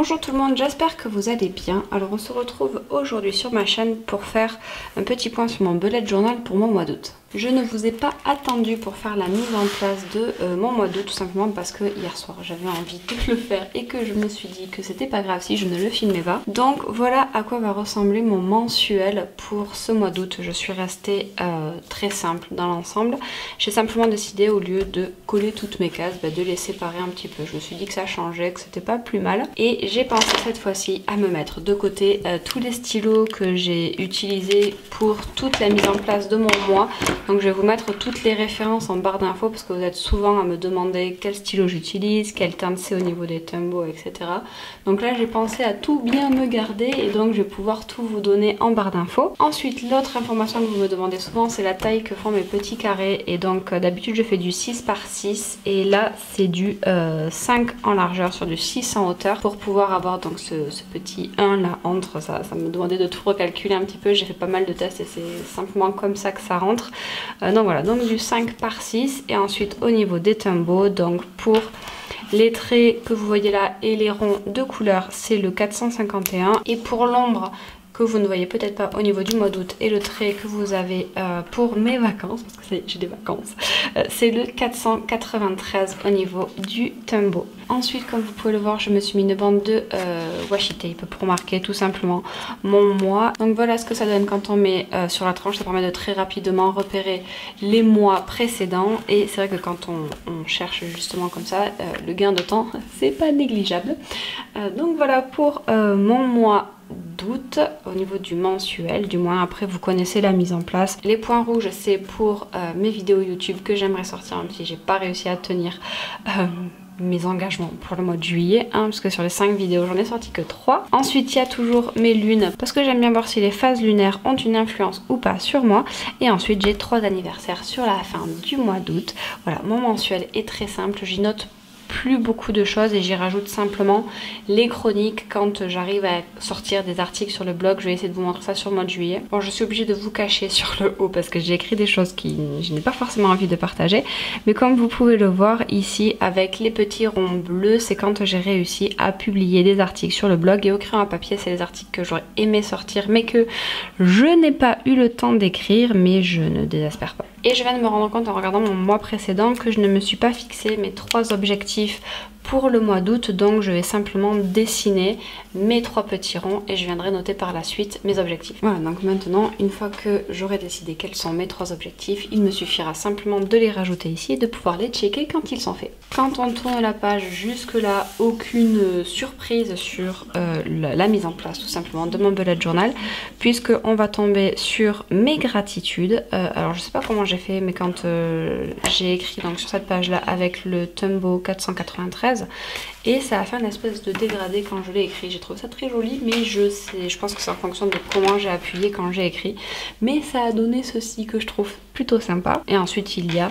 Bonjour tout le monde, j'espère que vous allez bien. Alors on se retrouve aujourd'hui sur ma chaîne pour faire un petit point sur mon bullet journal pour mon mois d'août. Je ne vous ai pas attendu pour faire la mise en place de mon mois d'août, tout simplement parce que hier soir j'avais envie de le faire et que je me suis dit que c'était pas grave si je ne le filmais pas. Donc voilà à quoi va ressembler mon mensuel pour ce mois d'août. Je suis restée très simple dans l'ensemble. J'ai simplement décidé, au lieu de coller toutes mes cases, de les séparer un petit peu. Je me suis dit que ça changeait, que c'était pas plus mal. Et j'ai pensé cette fois-ci à me mettre de côté tous les stylos que j'ai utilisés pour toute la mise en place de mon mois. Donc je vais vous mettre toutes les références en barre d'infos parce que vous êtes souvent à me demander quel stylo j'utilise, quelle teinte c'est au niveau des Tombow, etc. Donc là j'ai pensé à tout bien me garder et donc je vais pouvoir tout vous donner en barre d'infos. Ensuite, l'autre information que vous me demandez souvent, c'est la taille que font mes petits carrés. Et donc d'habitude je fais du 6 par 6 et là c'est du 5 en largeur sur du 6 en hauteur pour pouvoir avoir donc ce petit 1 là entre. Ça me demandait de tout recalculer un petit peu, j'ai fait pas mal de tests et c'est simplement comme ça que ça rentre. Donc voilà, donc du 5 par 6 et ensuite au niveau des Tombow, donc pour les traits que vous voyez là et les ronds de couleur, c'est le 451 et pour l'ombre que vous ne voyez peut-être pas au niveau du mois d'août et le trait que vous avez pour mes vacances, parce que j'ai des vacances, c'est le 493 au niveau du Tombow. Ensuite, comme vous pouvez le voir, je me suis mis une bande de washi tape pour marquer tout simplement mon mois. Donc voilà ce que ça donne quand on met sur la tranche. Ça permet de très rapidement repérer les mois précédents. Et c'est vrai que quand on cherche justement comme ça, le gain de temps, c'est pas négligeable. Donc voilà pour mon mois d'août au niveau du mensuel, du moins après vous connaissez la mise en place. Les points rouges c'est pour mes vidéos YouTube que j'aimerais sortir même si j'ai pas réussi à tenir mes engagements pour le mois de juillet, parce que sur les 5 vidéos j'en ai sorti que 3. Ensuite il y a toujours mes lunes parce que j'aime bien voir si les phases lunaires ont une influence ou pas sur moi. Et ensuite j'ai 3 anniversaires sur la fin du mois d'août. Voilà, mon mensuel est très simple, j'y note plus beaucoup de choses et j'y rajoute simplement les chroniques quand j'arrive à sortir des articles sur le blog. Je vais essayer de vous montrer ça sur le mois de juillet. Bon, je suis obligée de vous cacher sur le haut parce que j'ai écrit des choses qui je n'ai pas forcément envie de partager, mais comme vous pouvez le voir ici avec les petits ronds bleus, c'est quand j'ai réussi à publier des articles sur le blog. Et au crayon à papier, c'est les articles que j'aurais aimé sortir mais que je n'ai pas eu le temps d'écrire, mais je ne désespère pas. Et je viens de me rendre compte en regardant mon mois précédent que je ne me suis pas fixé mes 3 objectifs pour le mois d'août, donc je vais simplement dessiner mes 3 petits ronds et je viendrai noter par la suite mes objectifs. Voilà, donc maintenant une fois que j'aurai décidé quels sont mes 3 objectifs, il me suffira simplement de les rajouter ici et de pouvoir les checker quand ils sont faits. Quand on tourne la page jusque là, aucune surprise sur la mise en place tout simplement de mon bullet journal, puisque on va tomber sur mes gratitudes. Alors je sais pas comment j'ai fait, mais quand j'ai écrit donc sur cette page là avec le Tombow 493, et ça a fait une espèce de dégradé quand je l'ai écrit. J'ai trouvé ça très joli, mais je pense que c'est en fonction de comment j'ai appuyé quand j'ai écrit, mais ça a donné ceci que je trouve plutôt sympa. Et ensuite il y a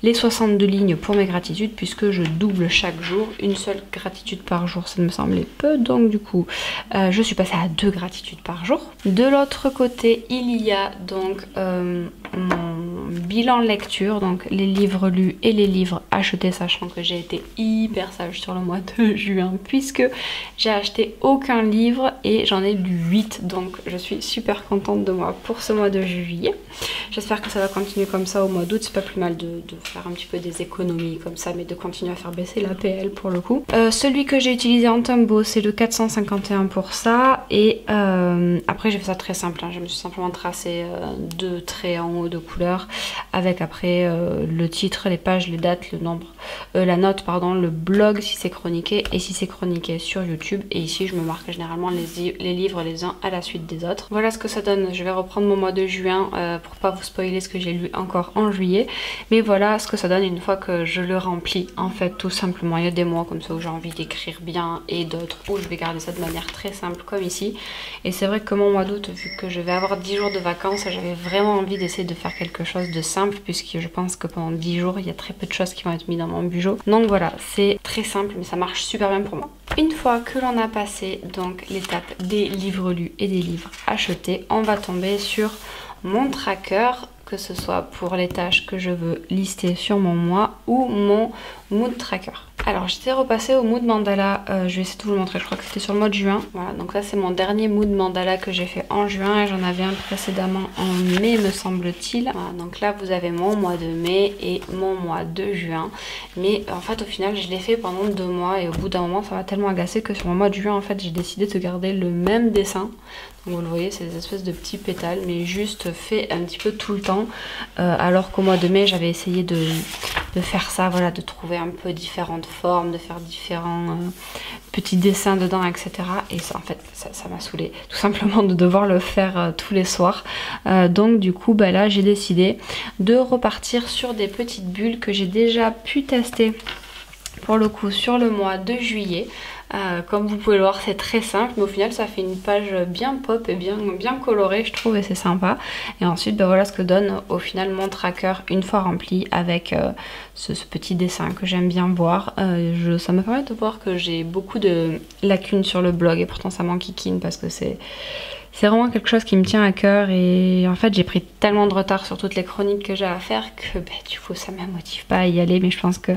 les 62 lignes pour mes gratitudes, puisque je double chaque jour. Une seule gratitude par jour ça me semblait peu, donc du coup je suis passée à 2 gratitudes par jour. De l'autre côté il y a donc mon bilan lecture, donc les livres lus et les livres achetés, sachant que j'ai été hyper sage sur le mois de juin puisque j'ai acheté aucun livre et j'en ai lu 8, donc je suis super contente de moi pour ce mois de juillet. J'espère que ça va continuer comme ça au mois d'août. C'est pas plus mal de faire un petit peu des économies comme ça, mais de continuer à faire baisser la PL pour le coup. Celui que j'ai utilisé en Tombow c'est le 451 pour ça, et après j'ai fait ça très simple, je me suis simplement tracé 2 traits en haut de couleur avec après le titre, les pages, les dates, le nombre, la note pardon, le blog si c'est chroniqué et si c'est chroniqué sur YouTube. Et ici je me marque généralement les livres les uns à la suite des autres. Voilà ce que ça donne. Je vais reprendre mon mois de juin pour pas vous spoiler ce que j'ai lu encore en juillet, mais voilà ce que ça donne une fois que je le remplis. En fait tout simplement il y a des mois comme ça où j'ai envie d'écrire bien et d'autres où je vais garder ça de manière très simple comme ici. Et c'est vrai que mon mois d'août, vu que je vais avoir 10 jours de vacances, j'avais vraiment envie d'essayer de faire quelque chose de simple, puisque je pense que pendant 10 jours il y a très peu de choses qui vont être mises dans mon budget. Donc voilà, c'est très simple mais ça marche super bien pour moi. Une fois que l'on a passé donc l'étape des livres lus et des livres achetés, on va tomber sur mon tracker, que ce soit pour les tâches que je veux lister sur mon mois ou mon mood tracker. Alors j'étais repassée au mood mandala, je vais essayer de vous le montrer, je crois que c'était sur le mois de juin. Voilà, donc là c'est mon dernier mood mandala que j'ai fait en juin et j'en avais un précédemment en mai me semble-t-il. Voilà, donc là vous avez mon mois de mai et mon mois de juin. Mais en fait au final je l'ai fait pendant 2 mois et au bout d'un moment ça m'a tellement agacé que sur mon mois de juin en fait j'ai décidé de garder le même dessin. Donc vous le voyez, c'est des espèces de petits pétales, mais juste fait un petit peu tout le temps. Alors qu'au mois de mai, j'avais essayé de faire ça, voilà, de trouver un peu différentes formes, de faire différents petits dessins dedans, etc. Et ça, en fait, ça m'a saoulée, tout simplement de devoir le faire tous les soirs. Donc du coup, bah, là, j'ai décidé de repartir sur des petites bulles que j'ai déjà pu tester, pour le coup, sur le mois de juillet. Comme vous pouvez le voir, c'est très simple, mais au final ça fait une page bien pop et bien colorée, je trouve, et c'est sympa. Et ensuite ben voilà ce que donne au final mon tracker une fois rempli avec ce petit dessin que j'aime bien voir. Ça me permet de voir que j'ai beaucoup de lacunes sur le blog et pourtant ça m'enquiquine parce que c'est vraiment quelque chose qui me tient à cœur et en fait j'ai pris tellement de retard sur toutes les chroniques que j'ai à faire que du coup ça ne me motive pas à y aller. Mais je pense que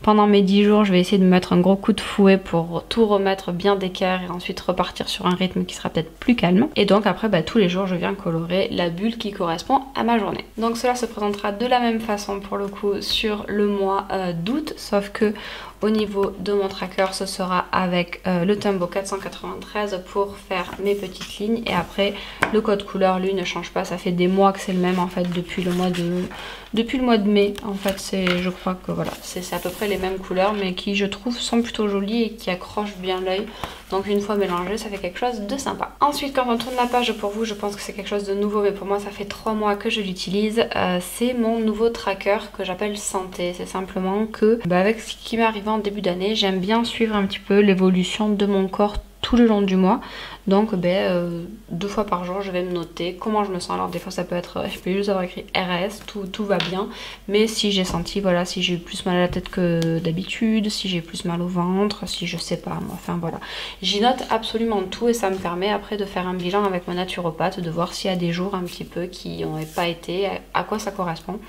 pendant mes 10 jours je vais essayer de me mettre un gros coup de fouet pour tout remettre bien d'équerre et ensuite repartir sur un rythme qui sera peut-être plus calme. Et donc après tous les jours je viens colorer la bulle qui correspond à ma journée. Donc cela se présentera de la même façon pour le coup sur le mois d'août, sauf que au niveau de mon tracker, ce sera avec le Tombow 493 pour faire mes petites lignes. Et après, le code couleur, lui, ne change pas. Ça fait des mois que c'est le même, en fait, depuis le mois de mai. En fait, je crois que voilà, c'est à peu près les mêmes couleurs, mais qui, je trouve, sont plutôt jolies et qui accrochent bien l'œil. Donc, une fois mélangé, ça fait quelque chose de sympa. Ensuite, quand on tourne la page, pour vous, je pense que c'est quelque chose de nouveau, mais pour moi, ça fait 3 mois que je l'utilise. C'est mon nouveau tracker que j'appelle Santé. C'est simplement que, avec ce qui m'est arrivé en début d'année, j'aime bien suivre un petit peu l'évolution de mon corps tout le long du mois. Donc 2 fois par jour je vais me noter comment je me sens. Alors des fois ça peut être, je peux juste avoir écrit RS, tout va bien, mais si j'ai senti, voilà, si j'ai eu plus mal à la tête que d'habitude, si j'ai plus mal au ventre, si je sais pas, enfin voilà, j'y note absolument tout et ça me permet après de faire un bilan avec mon naturopathe, de voir s'il y a des jours un petit peu qui n'ont pas été, à quoi ça correspond.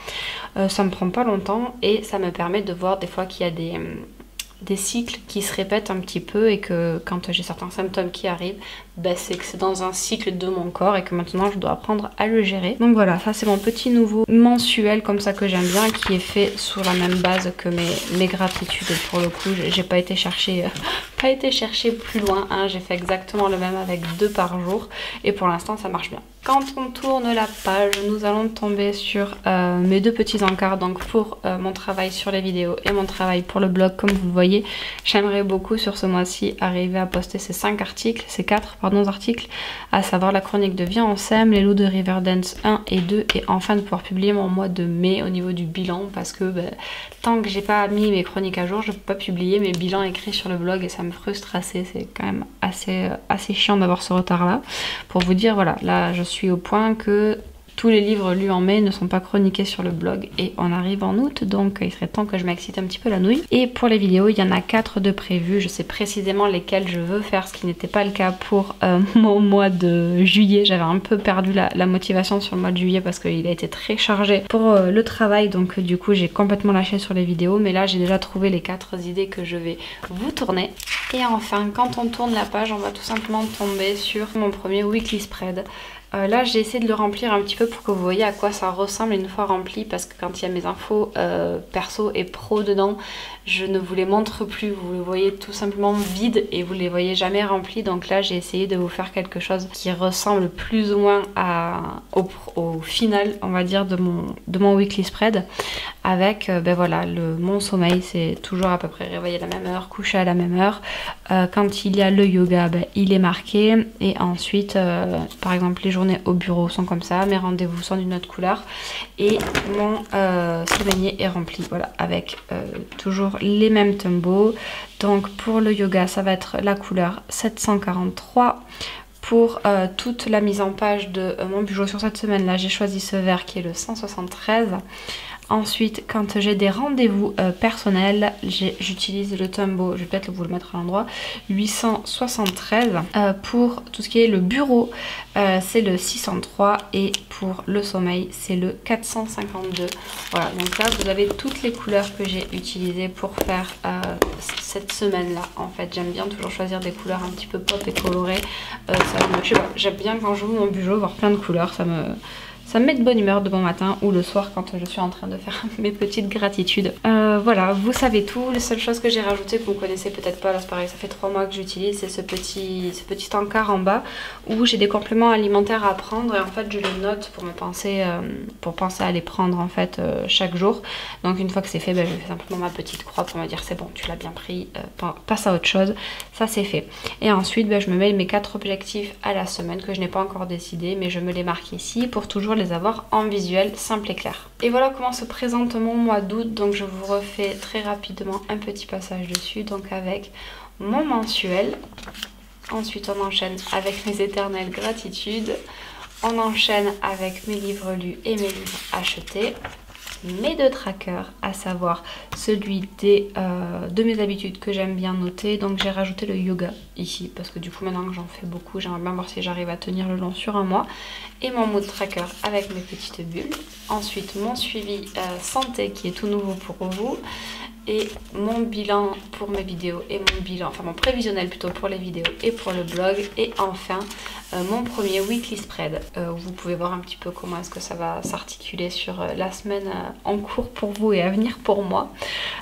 Ça me prend pas longtemps et ça me permet de voir des fois qu'il y a des cycles qui se répètent un petit peu et que quand j'ai certains symptômes qui arrivent, c'est que c'est dans un cycle de mon corps et que maintenant je dois apprendre à le gérer. Donc voilà, ça c'est mon petit nouveau mensuel comme ça que j'aime bien, qui est fait sur la même base que mes gratitudes. Et pour le coup, j'ai pas été chercher plus loin, hein. J'ai fait exactement le même avec 2 par jour et pour l'instant ça marche bien. Quand on tourne la page, nous allons tomber sur mes 2 petits encarts, donc pour mon travail sur les vidéos et mon travail pour le blog. Comme vous le voyez, j'aimerais beaucoup sur ce mois-ci arriver à poster ces 4 articles, à savoir la chronique de Viens on s'aime, les loups de Riverdance 1 et 2, et enfin de pouvoir publier mon mois de mai au niveau du bilan, parce que tant que j'ai pas mis mes chroniques à jour, je peux pas publier mes bilans écrits sur le blog et ça me frustre assez. C'est quand même assez chiant d'avoir ce retard là. Pour vous dire, voilà, là je suis au point que tous les livres lus en mai ne sont pas chroniqués sur le blog et on arrive en août, donc il serait temps que je m'excite un petit peu la nouille. Et pour les vidéos, il y en a 4 de prévues. Je sais précisément lesquelles je veux faire, ce qui n'était pas le cas pour mon mois de juillet. J'avais un peu perdu la motivation sur le mois de juillet parce qu'il a été très chargé pour le travail, donc du coup j'ai complètement lâché sur les vidéos. Mais là j'ai déjà trouvé les 4 idées que je vais vous tourner. Et enfin, quand on tourne la page, on va tout simplement tomber sur mon premier weekly spread. Là j'ai essayé de le remplir un petit peu pour que vous voyez à quoi ça ressemble une fois rempli, parce que quand il y a mes infos perso et pro dedans, je ne vous les montre plus, vous les voyez tout simplement vides et vous les voyez jamais remplis. Donc là j'ai essayé de vous faire quelque chose qui ressemble plus ou moins au final, on va dire, de mon weekly spread, avec voilà, mon sommeil, c'est toujours à peu près réveillé à la même heure, coucher à la même heure. Quand il y a le yoga, il est marqué, et ensuite par exemple les journées au bureau sont comme ça, mes rendez-vous sont d'une autre couleur, et mon semainier est rempli, voilà, avec toujours les mêmes Tombow. Donc pour le yoga ça va être la couleur 743. Pour toute la mise en page de mon budget sur cette semaine là, j'ai choisi ce vert qui est le 173. Ensuite, quand j'ai des rendez-vous personnels, j'utilise le Tombow, je vais peut-être vous le mettre à l'endroit, 873. Pour tout ce qui est le bureau, c'est le 603 et pour le sommeil, c'est le 452. Voilà, donc là, vous avez toutes les couleurs que j'ai utilisées pour faire cette semaine-là. En fait, j'aime bien toujours choisir des couleurs un petit peu pop et colorées. Je sais pas, j'aime bien quand j'ouvre mon bijou voir plein de couleurs, ça me met de bonne humeur de bon matin ou le soir quand je suis en train de faire mes petites gratitudes. Voilà, vous savez tout. Les seules choses que j'ai rajoutées que vous connaissez peut-être pas, là c'est pareil, ça fait 3 mois que j'utilise, c'est ce petit encart en bas où j'ai des compléments alimentaires à prendre et en fait je les note pour penser à les prendre en fait chaque jour. Donc une fois que c'est fait, je fais simplement ma petite croix pour me dire c'est bon, tu l'as bien pris, passe à autre chose. Ça c'est fait. Et ensuite je me mets mes 4 objectifs à la semaine que je n'ai pas encore décidé, mais je me les marque ici pour toujours les avoir en visuel simple et clair. Et voilà comment se présente mon mois d'août. Donc je vous refais très rapidement un petit passage dessus, donc avec mon mensuel. Ensuite on enchaîne avec mes éternelles gratitudes, on enchaîne avec mes livres lus et mes livres achetés, mes 2 trackers, à savoir celui de mes habitudes que j'aime bien noter. Donc j'ai rajouté le yoga ici parce que du coup maintenant que j'en fais beaucoup, j'aimerais bien voir si j'arrive à tenir le long sur un mois. Et mon mood tracker avec mes petites bulles. Ensuite mon suivi santé qui est tout nouveau pour vous. Et mon bilan pour mes vidéos et mon bilan, enfin mon prévisionnel plutôt pour les vidéos et pour le blog. Et enfin mon premier weekly spread où vous pouvez voir un petit peu comment est-ce que ça va s'articuler sur la semaine en cours pour vous et à venir pour moi.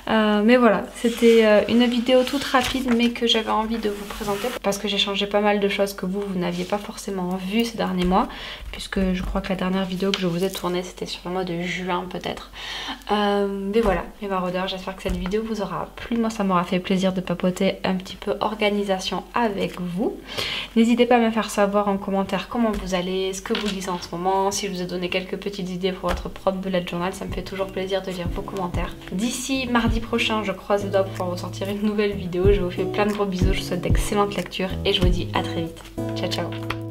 Mais voilà, c'était une vidéo toute rapide mais que j'avais envie de vous présenter parce que j'ai changé pas mal de choses que vous n'aviez pas forcément vues ces derniers mois, puisque je crois que la dernière vidéo que je vous ai tournée c'était sur le mois de juin peut-être. Mais voilà mes maraudeurs, j'espère que cette vidéo vous aura plu. Moi ça m'aura fait plaisir de papoter un petit peu organisation avec vous. N'hésitez pas à me faire savoir en commentaire comment vous allez, ce que vous lisez en ce moment, si je vous ai donné quelques petites idées pour votre propre bullet journal, ça me fait toujours plaisir de lire vos commentaires. D'ici mardi prochain, je croise les doigts pour pouvoir vous sortir une nouvelle vidéo. Je vous fais plein de gros bisous, je vous souhaite d'excellentes lectures et je vous dis à très vite. Ciao ciao.